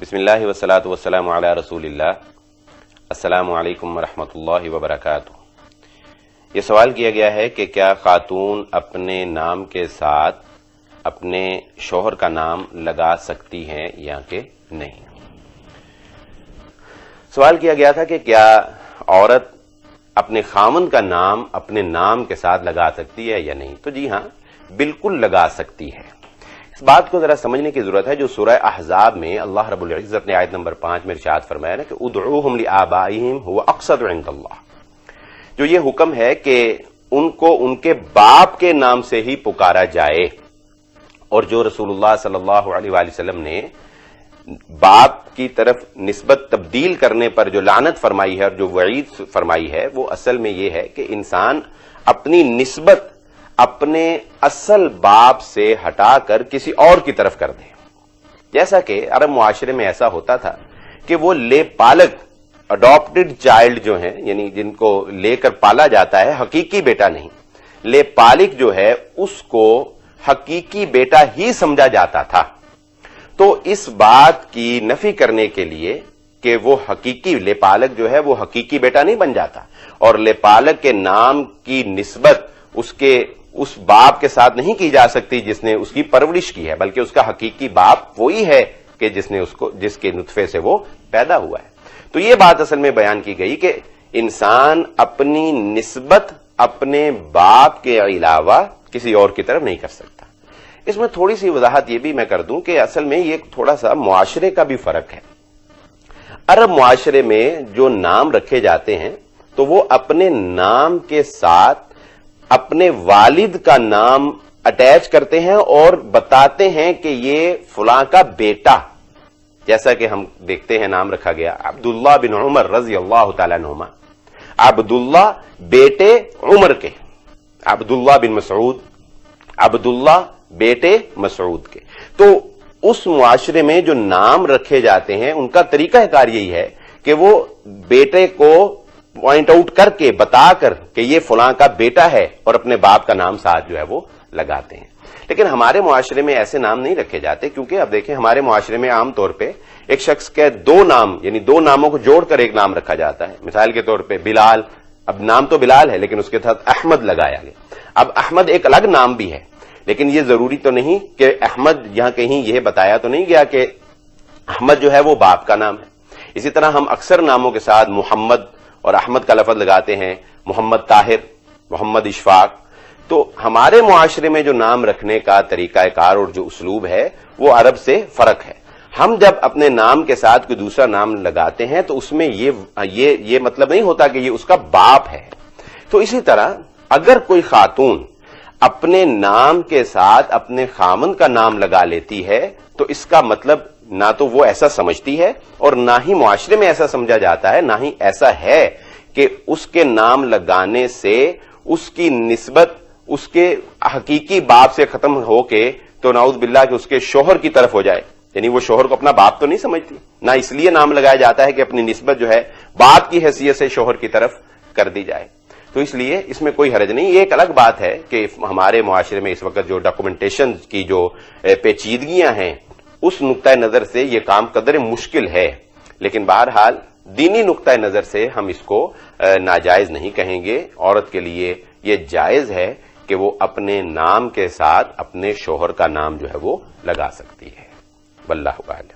बिस्मिल्लाह वस्सलातु वस्सलामु अला रसूलिल्लाह। अस्सलामु अलैकुम वरहमतुल्लाहि वबरकातुहू। ये सवाल किया गया है कि क्या खातून अपने नाम के साथ अपने शौहर का नाम लगा सकती हैं या कि नहीं। सवाल किया गया था कि क्या औरत अपने खामन का नाम अपने नाम के साथ लगा सकती है या नहीं। तो जी हां, बिल्कुल लगा सकती है। इस बात को जरा समझने की जरूरत है जो सूरह अहज़ाब में अल्लाह रब्बुल इज्जत ने आयत नंबर 5 में इरशाद फरमाया ना कि उदऊहुम लिआबाइहिम हुवा अक़सतु इंदल्लाह। जो ये हुक्म है कि उनको उनके बाप के नाम से ही पुकारा जाए, और जो रसूलुल्लाह सल्लल्लाहु अलैहि वसल्लम ने बाप की तरफ निस्बत तब्दील करने पर जो लानत फरमाई है और जो वईद फरमाई है, वो असल में ये है कि इंसान अपनी निस्बत अपने असल बाप से हटाकर किसी और की तरफ कर दे। जैसा कि अरब मुआशरे में ऐसा होता था कि वो ले पालक अडॉप्टेड चाइल्ड जो हैं, यानी जिनको लेकर पाला जाता है, हकीकी बेटा नहीं, ले पालिक जो है उसको हकीकी बेटा ही समझा जाता था। तो इस बात की नफी करने के लिए कि वो हकीकी लेपालक जो है वो हकीकी बेटा नहीं बन जाता, और लेपालक के नाम की निस्बत उसके उस बाप के साथ नहीं की जा सकती जिसने उसकी परवरिश की है, बल्कि उसका हकीकी बाप वही है कि जिसके नुतफे से वो पैदा हुआ है। तो ये बात असल में बयान की गई कि इंसान अपनी निस्बत अपने बाप के अलावा किसी और की तरफ नहीं कर सकता। इसमें थोड़ी सी वजाहत ये भी मैं कर दूं कि असल में ये थोड़ा सा मुआशरे का भी फर्क है। अरब मुआशरे में जो नाम रखे जाते हैं तो वो अपने नाम के साथ अपने वालिद का नाम अटैच करते हैं और बताते हैं कि ये फलां का बेटा। जैसा कि हम देखते हैं नाम रखा गया अब्दुल्लाह बिन उमर रज़ी अल्लाह तआला अन्हुमा, अब्दुल्लाह बेटे उमर के, अब्दुल्लाह बिन मसऊद, अब्दुल्लाह बेटे मसऊद के। तो उस मुआशरे में जो नाम रखे जाते हैं उनका तरीकाकार यही है कि वो बेटे को पॉइंट आउट करके बताकर कि ये फलां का बेटा है और अपने बाप का नाम साथ जो है वो लगाते हैं। लेकिन हमारे मुआशरे में ऐसे नाम नहीं रखे जाते, क्योंकि अब देखें हमारे मुआशरे में आमतौर पे एक शख्स के दो नाम, यानी दो नामों को जोड़कर एक नाम रखा जाता है। मिसाल के तौर पे बिलाल, अब नाम तो बिलाल है लेकिन उसके साथ अहमद लगाया गया। अब अहमद एक अलग नाम भी है, लेकिन ये जरूरी तो नहीं कि अहमद, यहां कहीं यह बताया तो नहीं गया कि अहमद जो है वो बाप का नाम है। इसी तरह हम अक्सर नामों के साथ मोहम्मद और अहमद का लफ्ज लगाते हैं, मोहम्मद ताहिर, मोहम्मद इशफाक। तो हमारे मुआशरे में जो नाम रखने का तरीकाकार और जो उसलूब है वो अरब से फर्क है। हम जब अपने नाम के साथ कोई दूसरा नाम लगाते हैं तो उसमें ये मतलब नहीं होता कि ये उसका बाप है। तो इसी तरह अगर कोई खातून अपने नाम के साथ अपने खामन का नाम लगा लेती है तो इसका मतलब ना तो वो ऐसा समझती है और ना ही मुआशरे में ऐसा समझा जाता है, ना ही ऐसा है कि उसके नाम लगाने से उसकी निस्बत उसके हकीकी बाप से खत्म होके तो नाउज़ बिल्लाह कि उसके शौहर की तरफ हो जाए। यानी वो शौहर को अपना बाप तो नहीं समझती, ना इसलिए नाम लगाया जाता है कि अपनी निस्बत जो है बाप की हैसियत से शौहर की तरफ कर दी जाए। तो इसलिए इसमें कोई हरज नहीं। ये एक अलग बात है कि हमारे मुआशरे में इस वक्त जो डॉक्यूमेंटेशन की जो पेचीदगियां हैं उस नुक्ता नजर से ये काम कदर मुश्किल है, लेकिन बहरहाल दीनी नुक्ता नजर से हम इसको नाजायज नहीं कहेंगे। औरत के लिए ये जायज है कि वो अपने नाम के साथ अपने शौहर का नाम जो है वो लगा सकती है। वल्लाहु आलम।